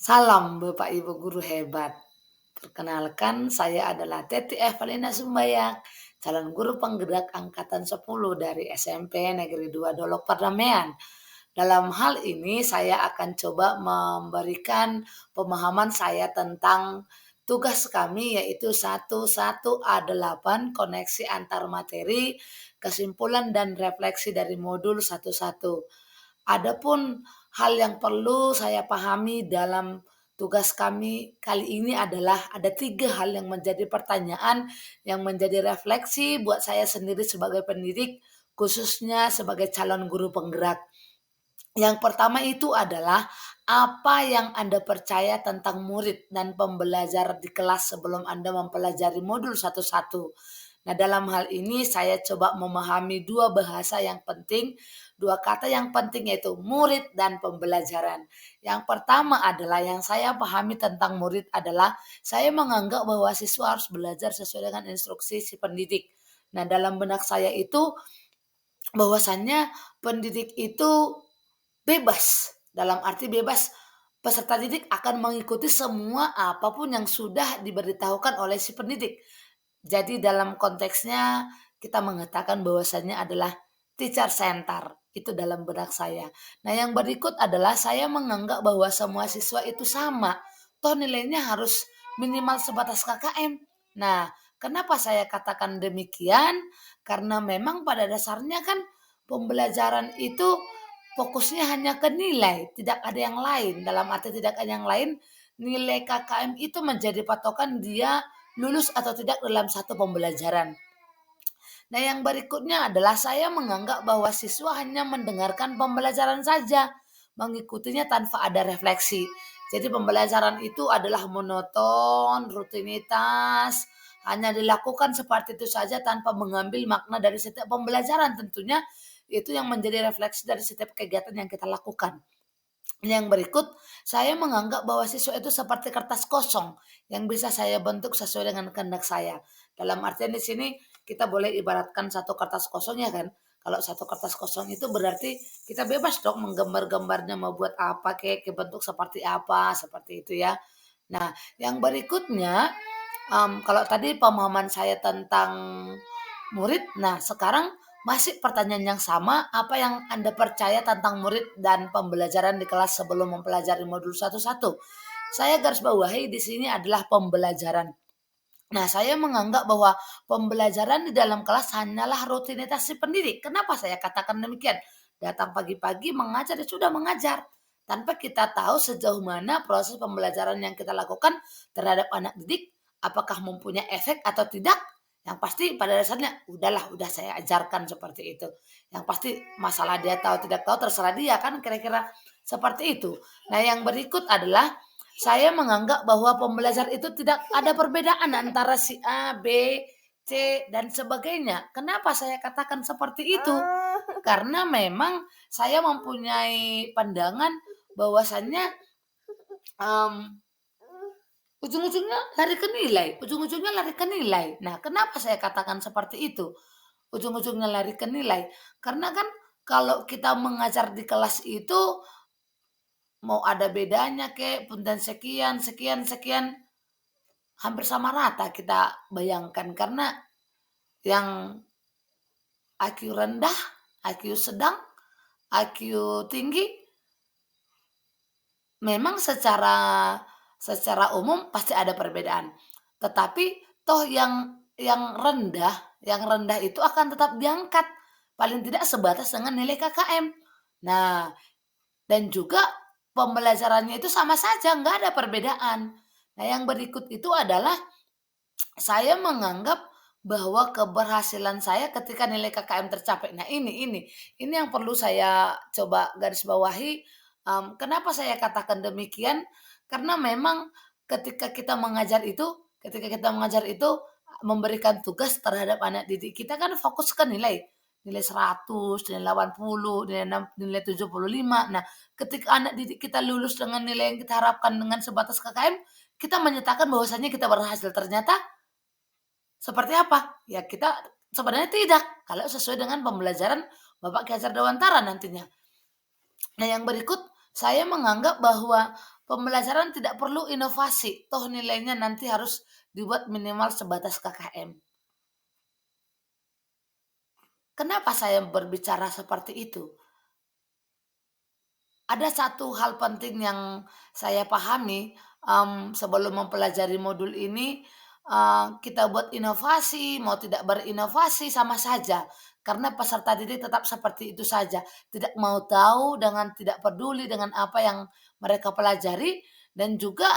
Salam Bapak Ibu guru hebat. Perkenalkan saya adalah Teti Evelina Sumbayak, calon guru penggerak angkatan 10 dari SMP Negeri 2 Dolok Pardamaian. Dalam hal ini saya akan coba memberikan pemahaman saya tentang tugas kami yaitu 11A8 koneksi antar materi, kesimpulan dan refleksi dari modul 11. Adapun hal yang perlu saya pahami dalam tugas kami kali ini adalah ada 3 hal yang menjadi pertanyaan, yang menjadi refleksi buat saya sendiri sebagai pendidik, khususnya sebagai calon guru penggerak. Yang pertama itu adalah, apa yang Anda percaya tentang murid dan pembelajar di kelas sebelum Anda mempelajari modul satu-satu? Nah, dalam hal ini saya coba memahami 2 bahasa yang penting, 2 kata yang penting yaitu murid dan pembelajaran. Yang pertama adalah yang saya pahami tentang murid adalah, saya menganggap bahwa siswa harus belajar sesuai dengan instruksi si pendidik. Nah, dalam benak saya itu bahwasannya pendidik itu bebas, dalam arti bebas, peserta didik akan mengikuti semua apapun yang sudah diberitahukan oleh si pendidik. Jadi dalam konteksnya kita mengatakan bahwasannya adalah teacher center, itu dalam benak saya. Nah, yang berikut adalah saya menganggap bahwa semua siswa itu sama, toh nilainya harus minimal sebatas KKM. Nah, kenapa saya katakan demikian? Karena memang pada dasarnya kan pembelajaran itu fokusnya hanya ke nilai, tidak ada yang lain. Dalam arti tidak ada yang lain, nilai KKM itu menjadi patokan dia lulus atau tidak dalam satu pembelajaran. Nah, yang berikutnya adalah saya menganggap bahwa siswa hanya mendengarkan pembelajaran saja, mengikutinya tanpa ada refleksi. Jadi pembelajaran itu adalah monoton, rutinitas, hanya dilakukan seperti itu saja tanpa mengambil makna dari setiap pembelajaran tentunya. Itu yang menjadi refleksi dari setiap kegiatan yang kita lakukan. Yang berikut, saya menganggap bahwa siswa itu seperti kertas kosong yang bisa saya bentuk sesuai dengan kehendak saya. Dalam artian di sini kita boleh ibaratkan satu kertas kosong ya kan. Kalau satu kertas kosong itu berarti kita bebas dong menggambar-gambarnya mau buat apa kayak bentuk seperti apa, seperti itu ya. Nah, yang berikutnya, kalau tadi pemahaman saya tentang murid, nah sekarang masih pertanyaan yang sama, apa yang Anda percaya tentang murid dan pembelajaran di kelas sebelum mempelajari modul satu-satu? Saya garis bawahi di sini adalah pembelajaran. Nah, saya menganggap bahwa pembelajaran di dalam kelas hanyalah rutinitas si pendidik. Kenapa saya katakan demikian? Datang pagi-pagi mengajar, ya sudah mengajar. Tanpa kita tahu sejauh mana proses pembelajaran yang kita lakukan terhadap anak didik, apakah mempunyai efek atau tidak. Yang pasti pada dasarnya, udahlah, udah saya ajarkan seperti itu. Yang pasti masalah dia tahu tidak tahu terserah dia kan kira-kira seperti itu. Nah, yang berikut adalah saya menganggap bahwa pembelajar itu tidak ada perbedaan antara si A, B, C, dan sebagainya. Kenapa saya katakan seperti itu? Karena memang saya mempunyai pandangan bahwasannya um, ujung-ujungnya lari ke nilai, ujung-ujungnya lari ke nilai. Nah, kenapa saya katakan seperti itu? Ujung-ujungnya lari ke nilai. Karena kan kalau kita mengajar di kelas itu mau ada bedanya kek, punten sekian, sekian, sekian, hampir sama rata kita bayangkan karena yang IQ rendah, IQ sedang, IQ tinggi memang secara umum pasti ada perbedaan. Tetapi toh yang rendah itu akan tetap diangkat paling tidak sebatas dengan nilai KKM. Nah, dan juga pembelajarannya itu sama saja, nggak ada perbedaan. Nah, yang berikut itu adalah saya menganggap bahwa keberhasilan saya ketika nilai KKM tercapai. Nah, ini yang perlu saya coba garis bawahi. Kenapa saya katakan demikian? Karena memang ketika kita mengajar itu memberikan tugas terhadap anak didik kita kan fokus ke nilai. Nilai 100, nilai 80, nilai 75. Nah, ketika anak didik kita lulus dengan nilai yang kita harapkan dengan sebatas KKM, kita menyatakan bahwasanya kita berhasil. Ternyata seperti apa? Ya kita sebenarnya tidak, kalau sesuai dengan pembelajaran Bapak Ki Hajar Dewantara nantinya. Nah, yang berikut saya menganggap bahwa pembelajaran tidak perlu inovasi, toh nilainya nanti harus dibuat minimal sebatas KKM. Kenapa saya berbicara seperti itu? Ada satu hal penting yang saya pahami, sebelum mempelajari modul ini, kita buat inovasi, mau tidak berinovasi sama saja, karena peserta didik tetap seperti itu saja, tidak mau tahu dengan tidak peduli dengan apa yang mereka pelajari, dan juga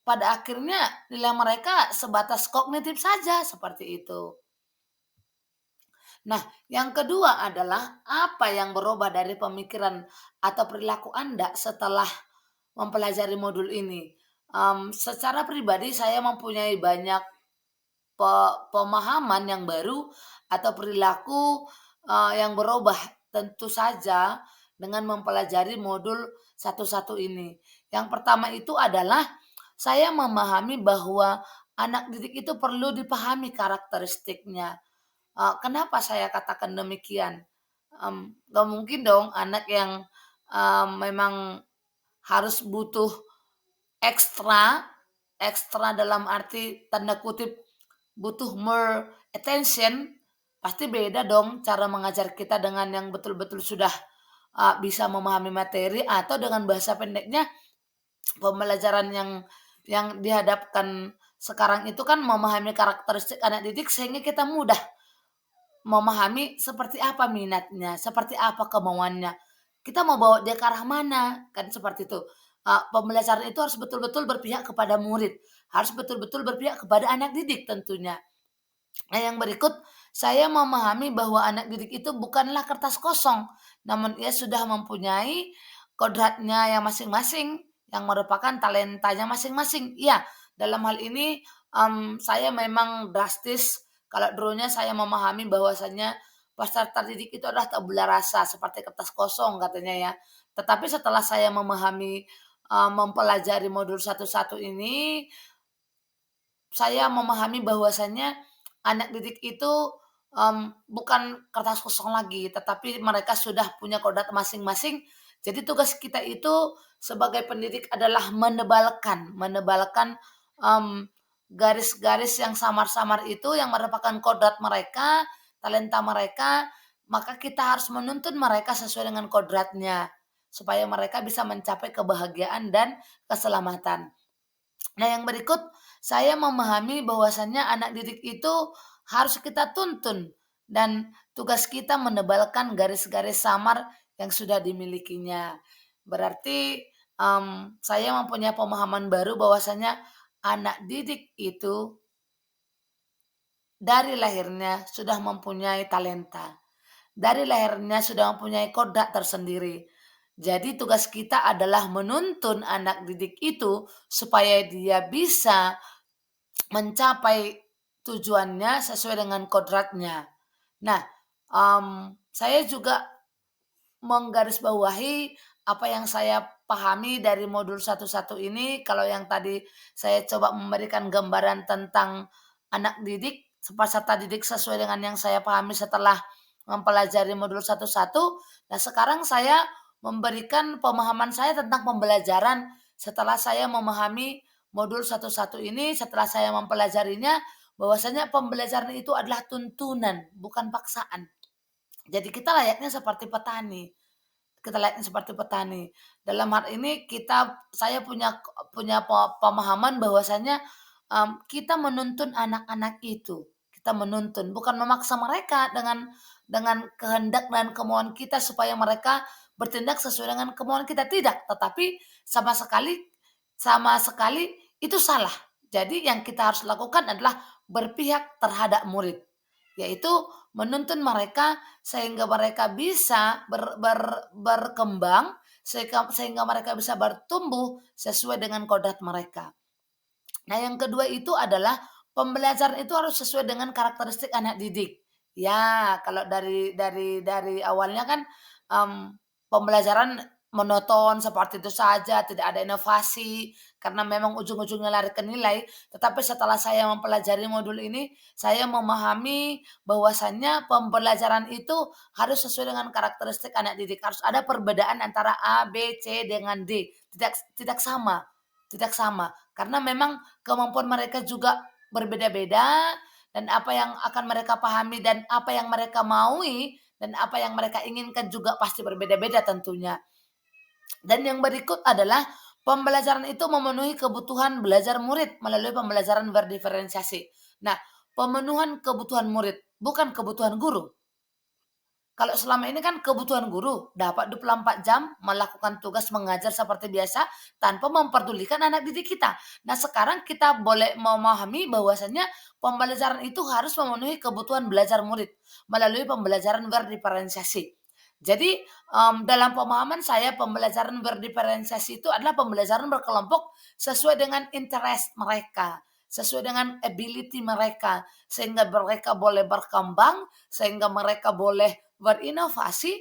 pada akhirnya nilai mereka sebatas kognitif saja, seperti itu. Nah, yang kedua adalah apa yang berubah dari pemikiran atau perilaku Anda setelah mempelajari modul ini? Secara pribadi saya mempunyai banyak pemahaman yang baru atau perilaku, yang berubah tentu saja dengan mempelajari modul satu-satu ini. Yang pertama itu adalah saya memahami bahwa anak didik itu perlu dipahami karakteristiknya. Kenapa saya katakan demikian? Nggak mungkin dong anak yang, memang harus butuh ekstra, ekstra dalam arti tanda kutip butuh more attention, pasti beda dong cara mengajar kita dengan yang betul-betul sudah, bisa memahami materi atau dengan bahasa pendeknya pembelajaran yang dihadapkan sekarang itu kan memahami karakteristik anak didik sehingga kita mudah memahami seperti apa minatnya, seperti apa kemauannya, kita mau bawa dia ke arah mana, kan seperti itu. Pembelajaran itu harus betul-betul berpihak kepada murid, harus betul-betul berpihak kepada anak didik tentunya. Nah, yang berikut, saya memahami bahwa anak didik itu bukanlah kertas kosong, namun ia sudah mempunyai kodratnya yang masing-masing, yang merupakan talentanya masing-masing. Iya, dalam hal ini, saya memang drastis, kalau dulunya saya memahami bahwasanya peserta didik itu adalah tabula rasa, seperti kertas kosong katanya ya. Tetapi setelah saya memahami, mempelajari modul satu-satu ini, saya memahami bahwasannya anak didik itu, bukan kertas kosong lagi, tetapi mereka sudah punya kodrat masing-masing. Jadi tugas kita itu sebagai pendidik adalah menebalkan menebalkan, garis-garis yang samar-samar itu yang merupakan kodrat mereka, talenta mereka, maka kita harus menuntun mereka sesuai dengan kodratnya, supaya mereka bisa mencapai kebahagiaan dan keselamatan. Nah, yang berikut, saya memahami bahwasannya anak didik itu harus kita tuntun dan tugas kita menebalkan garis-garis samar yang sudah dimilikinya. Berarti, saya mempunyai pemahaman baru bahwasanya anak didik itu dari lahirnya sudah mempunyai talenta, dari lahirnya sudah mempunyai kodrat tersendiri. Jadi tugas kita adalah menuntun anak didik itu supaya dia bisa mencapai tujuannya sesuai dengan kodratnya. Nah, saya juga menggarisbawahi apa yang saya pahami dari modul satu-satu ini, kalau yang tadi saya coba memberikan gambaran tentang anak didik, peserta didik sesuai dengan yang saya pahami setelah mempelajari modul satu-satu. Nah, sekarang saya memberikan pemahaman saya tentang pembelajaran setelah saya memahami modul satu-satu ini, setelah saya mempelajarinya, bahwasanya pembelajaran itu adalah tuntunan, bukan paksaan. Jadi kita layaknya seperti petani. Kita layaknya seperti petani. Dalam hal ini saya punya pemahaman bahwasanya, kita menuntun anak-anak itu. Kita menuntun, bukan memaksa mereka dengan kehendak dan kemauan kita supaya mereka bertindak sesuai dengan kemauan kita, tidak. Tetapi sama sekali sama sekali itu salah. Jadi yang kita harus lakukan adalah berpihak terhadap murid, yaitu menuntun mereka sehingga mereka bisa berkembang, sehingga mereka bisa bertumbuh sesuai dengan kodrat mereka. Nah, yang kedua itu adalah pembelajaran itu harus sesuai dengan karakteristik anak didik. Ya, kalau dari awalnya kan, pembelajaran monoton seperti itu saja, tidak ada inovasi, karena memang ujung-ujungnya lari ke nilai. Tetapi setelah saya mempelajari modul ini, saya memahami bahwasannya pembelajaran itu harus sesuai dengan karakteristik anak didik. Harus ada perbedaan antara A, B, C dengan D. Tidak sama, tidak sama. Karena memang kemampuan mereka juga berbeda-beda, dan apa yang akan mereka pahami dan apa yang mereka maui dan apa yang mereka inginkan juga pasti berbeda-beda tentunya. Dan yang berikut adalah pembelajaran itu memenuhi kebutuhan belajar murid melalui pembelajaran berdiferensiasi. Nah, pemenuhan kebutuhan murid, bukan kebutuhan guru. Kalau selama ini kan kebutuhan guru, dapat 24 jam melakukan tugas mengajar seperti biasa tanpa memperdulikan anak didik kita. Nah, sekarang kita boleh memahami bahwasannya pembelajaran itu harus memenuhi kebutuhan belajar murid melalui pembelajaran berdiferensiasi. Jadi, dalam pemahaman saya pembelajaran berdiferensiasi itu adalah pembelajaran berkelompok sesuai dengan interest mereka, sesuai dengan ability mereka, sehingga mereka boleh berkembang, sehingga mereka boleh berinovasi,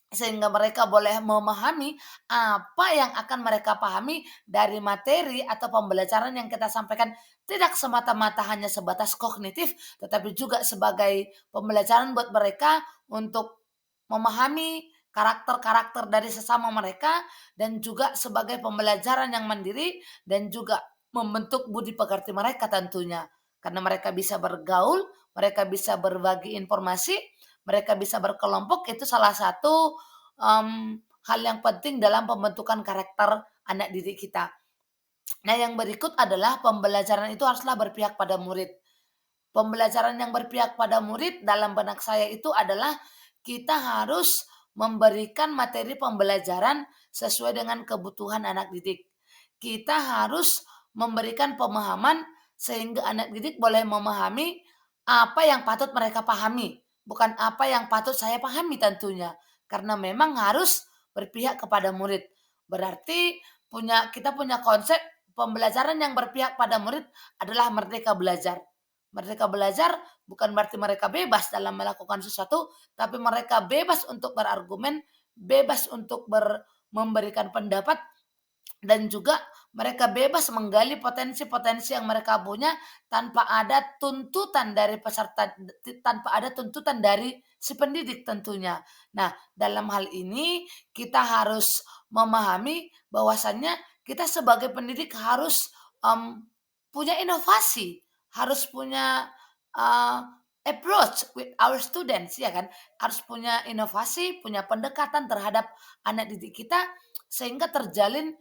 sehingga mereka boleh memahami apa yang akan mereka pahami dari materi atau pembelajaran yang kita sampaikan, tidak semata-mata hanya sebatas kognitif, tetapi juga sebagai pembelajaran buat mereka untuk memahami karakter-karakter dari sesama mereka, dan juga sebagai pembelajaran yang mandiri dan juga membentuk budi pekerti mereka tentunya. Karena mereka bisa bergaul, mereka bisa berbagi informasi, mereka bisa berkelompok, itu salah satu hal yang penting dalam pembentukan karakter anak didik kita. Nah, yang berikut adalah pembelajaran itu haruslah berpihak pada murid. Pembelajaran yang berpihak pada murid dalam benak saya itu adalah kita harus memberikan materi pembelajaran sesuai dengan kebutuhan anak didik. Kita harus memberikan pemahaman sehingga anak didik boleh memahami apa yang patut mereka pahami, bukan apa yang patut saya pahami tentunya. Karena memang harus berpihak kepada murid. Berarti kita punya konsep pembelajaran yang berpihak pada murid adalah merdeka belajar. Merdeka belajar bukan berarti mereka bebas dalam melakukan sesuatu, tapi mereka bebas untuk berargumen, bebas untuk memberikan pendapat, dan juga mereka bebas menggali potensi-potensi yang mereka punya tanpa ada tuntutan dari peserta, tanpa ada tuntutan dari si pendidik tentunya. Nah, dalam hal ini kita harus memahami bahwasannya kita sebagai pendidik harus punya inovasi, harus punya uh, approach with our students, ya kan? Harus punya inovasi, punya pendekatan terhadap anak didik kita sehingga terjalin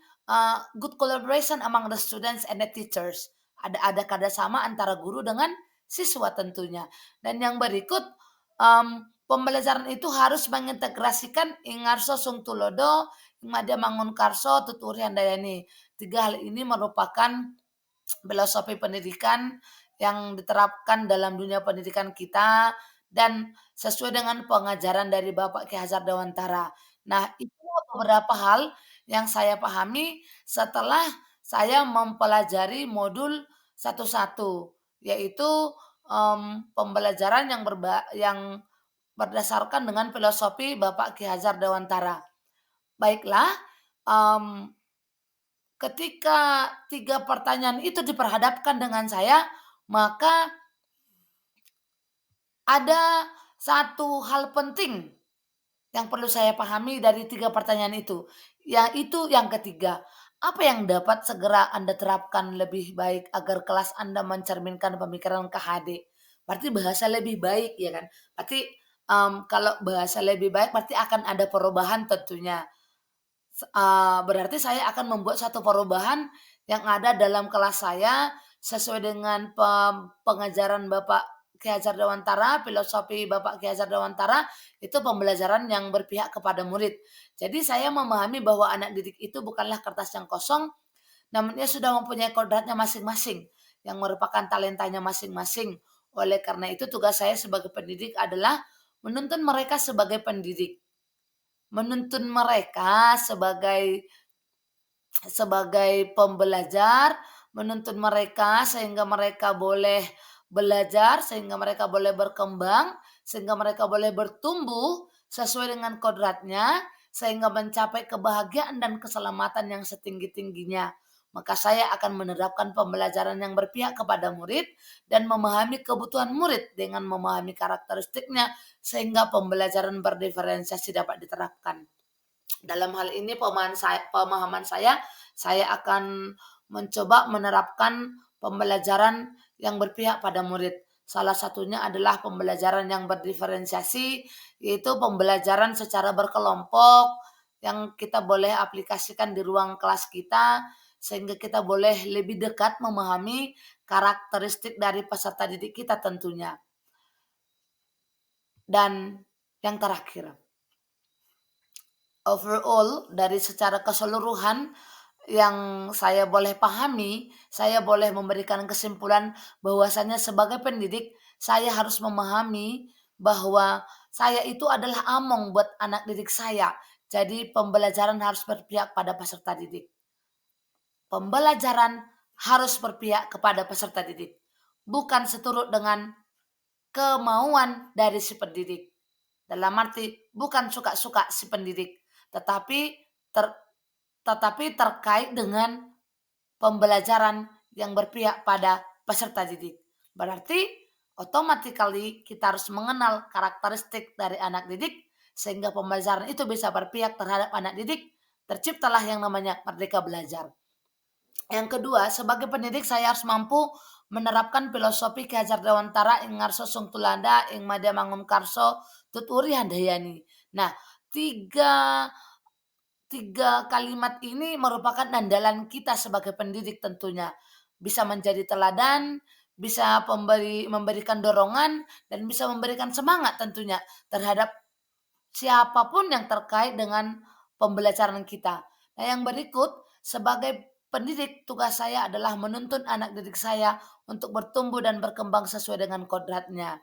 good collaboration among the students and the teachers. Ada kerjasama antara guru dengan siswa tentunya. Dan yang berikut, pembelajaran itu harus mengintegrasikan Ingarso Sung Tulodo, Madya Mangun Karso, Tuturi Handayani. 3 hal ini merupakan filosofi pendidikan yang diterapkan dalam dunia pendidikan kita dan sesuai dengan pengajaran dari Bapak Ki Hajar Dewantara. Nah, itu beberapa hal yang saya pahami setelah saya mempelajari modul satu-satu, yaitu pembelajaran yang berdasarkan dengan filosofi Bapak Ki Hajar Dewantara. Baiklah, ketika 3 pertanyaan itu diperhadapkan dengan saya, maka ada satu hal penting yang perlu saya pahami dari 3 pertanyaan itu, yaitu yang ketiga, apa yang dapat segera Anda terapkan lebih baik agar kelas Anda mencerminkan pemikiran KHD? Berarti bahasa lebih baik, ya kan? Berarti kalau bahasa lebih baik berarti akan ada perubahan tentunya. Berarti saya akan membuat satu perubahan yang ada dalam kelas saya sesuai dengan pengajaran Bapak Ki Hajar Dewantara, filosofi Bapak Ki Hajar Dewantara, itu pembelajaran yang berpihak kepada murid. Jadi saya memahami bahwa anak didik itu bukanlah kertas yang kosong, namun ia sudah mempunyai kodratnya masing-masing, yang merupakan talentanya masing-masing. Oleh karena itu tugas saya sebagai pendidik adalah menuntun mereka sebagai pendidik, menuntun mereka sebagai pembelajar, menuntun mereka sehingga mereka boleh belajar, sehingga mereka boleh berkembang, sehingga mereka boleh bertumbuh sesuai dengan kodratnya, sehingga mencapai kebahagiaan dan keselamatan yang setinggi-tingginya. Maka saya akan menerapkan pembelajaran yang berpihak kepada murid dan memahami kebutuhan murid dengan memahami karakteristiknya sehingga pembelajaran berdiferensiasi dapat diterapkan. Dalam hal ini pemahaman saya akan mencoba menerapkan pembelajaran yang berpihak pada murid. Salah satunya adalah pembelajaran yang berdiferensiasi, yaitu pembelajaran secara berkelompok yang kita boleh aplikasikan di ruang kelas kita, sehingga kita boleh lebih dekat memahami karakteristik dari peserta didik kita tentunya. Dan yang terakhir, overall dari secara keseluruhan yang saya boleh pahami, saya boleh memberikan kesimpulan bahwasanya sebagai pendidik, saya harus memahami bahwa saya itu adalah among buat anak didik saya. Jadi pembelajaran harus berpihak pada peserta didik. Pembelajaran harus berpihak kepada peserta didik, bukan seturut dengan kemauan dari si pendidik. Dalam arti bukan suka-suka si pendidik, tetapi ter, tetapi terkait dengan pembelajaran yang berpihak pada peserta didik. Berarti automatically kita harus mengenal karakteristik dari anak didik sehingga pembelajaran itu bisa berpihak terhadap anak didik. Terciptalah yang namanya merdeka belajar. Yang kedua, sebagai pendidik saya harus mampu menerapkan filosofi Ki Hajar Dewantara ing ngarso sung tulada ing madya mangum karso tuturi handayani. Nah, tiga kalimat ini merupakan andalan kita sebagai pendidik tentunya. Bisa menjadi teladan, bisa memberikan dorongan, dan bisa memberikan semangat tentunya terhadap siapapun yang terkait dengan pembelajaran kita. Nah, yang berikut, sebagai pendidik, tugas saya adalah menuntun anak didik saya untuk bertumbuh dan berkembang sesuai dengan kodratnya.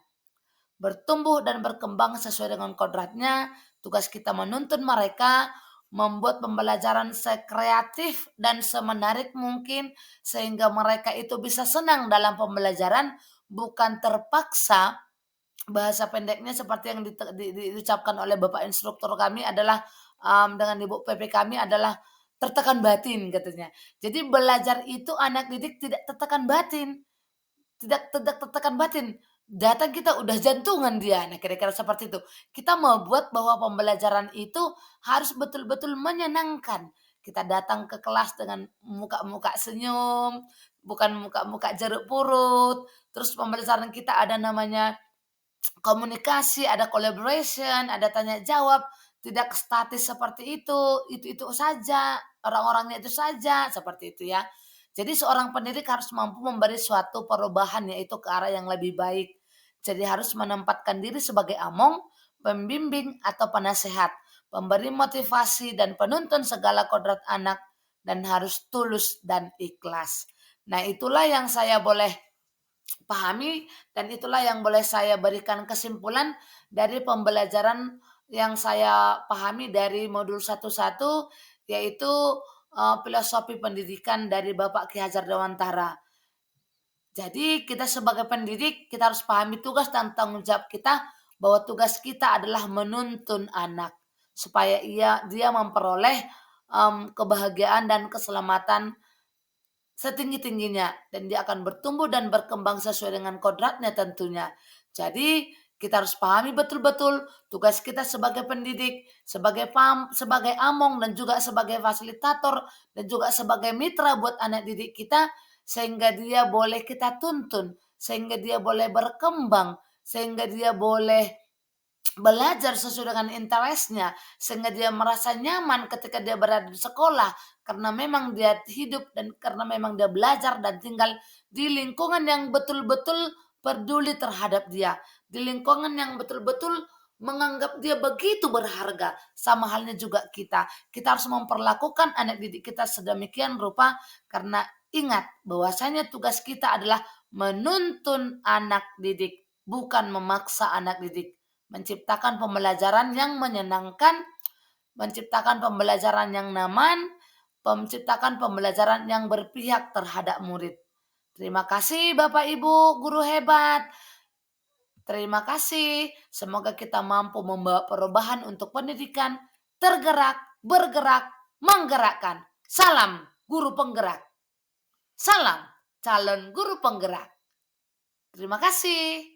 Bertumbuh dan berkembang sesuai dengan kodratnya, tugas kita menuntun mereka membuat pembelajaran sekreatif dan semenarik mungkin sehingga mereka itu bisa senang dalam pembelajaran, bukan terpaksa. Bahasa pendeknya seperti yang diucapkan oleh Bapak instruktur kami adalah, dengan Ibu PP kami adalah tertekan batin katanya. Jadi belajar itu anak didik tidak tertekan batin, tidak tertekan batin. Datang kita udah jantungan dia. Nah, kira-kira seperti itu. Kita mau buat bahwa pembelajaran itu harus betul-betul menyenangkan. Kita datang ke kelas dengan muka-muka senyum, bukan muka-muka jeruk purut. Terus pembelajaran kita ada namanya komunikasi, ada collaboration, ada tanya jawab, tidak statis seperti itu saja, orang-orangnya itu saja, seperti itu ya. Jadi seorang pendidik harus mampu memberi suatu perubahan yaitu ke arah yang lebih baik. Jadi harus menempatkan diri sebagai among, pembimbing atau penasehat, pemberi motivasi dan penuntun segala kodrat anak dan harus tulus dan ikhlas. Nah, itulah yang saya boleh pahami dan itulah yang boleh saya berikan kesimpulan dari pembelajaran yang saya pahami dari modul 11 yaitu filosofi pendidikan dari Bapak Ki Hajar Dewantara. Jadi kita sebagai pendidik kita harus pahami tugas dan tanggung jawab kita bahwa tugas kita adalah menuntun anak supaya dia memperoleh kebahagiaan dan keselamatan setinggi-tingginya dan dia akan bertumbuh dan berkembang sesuai dengan kodratnya tentunya. Jadi kita harus pahami betul-betul tugas kita sebagai pendidik, sebagai among dan juga sebagai fasilitator dan juga sebagai mitra buat anak didik kita sehingga dia boleh kita tuntun, sehingga dia boleh berkembang, sehingga dia boleh belajar sesuai dengan interestnya sehingga dia merasa nyaman ketika dia berada di sekolah karena memang dia hidup dan karena memang dia belajar dan tinggal di lingkungan yang betul-betul peduli terhadap dia, di lingkungan yang betul-betul menganggap dia begitu berharga. Sama halnya juga kita harus memperlakukan anak didik kita sedemikian rupa karena ingat bahwasanya tugas kita adalah menuntun anak didik, bukan memaksa anak didik, menciptakan pembelajaran yang menyenangkan, menciptakan pembelajaran yang nyaman, menciptakan pembelajaran yang berpihak terhadap murid. Terima kasih Bapak Ibu guru hebat. Terima kasih. Semoga kita mampu membawa perubahan untuk pendidikan tergerak, bergerak, menggerakkan. Salam guru penggerak. Salam calon guru penggerak. Terima kasih.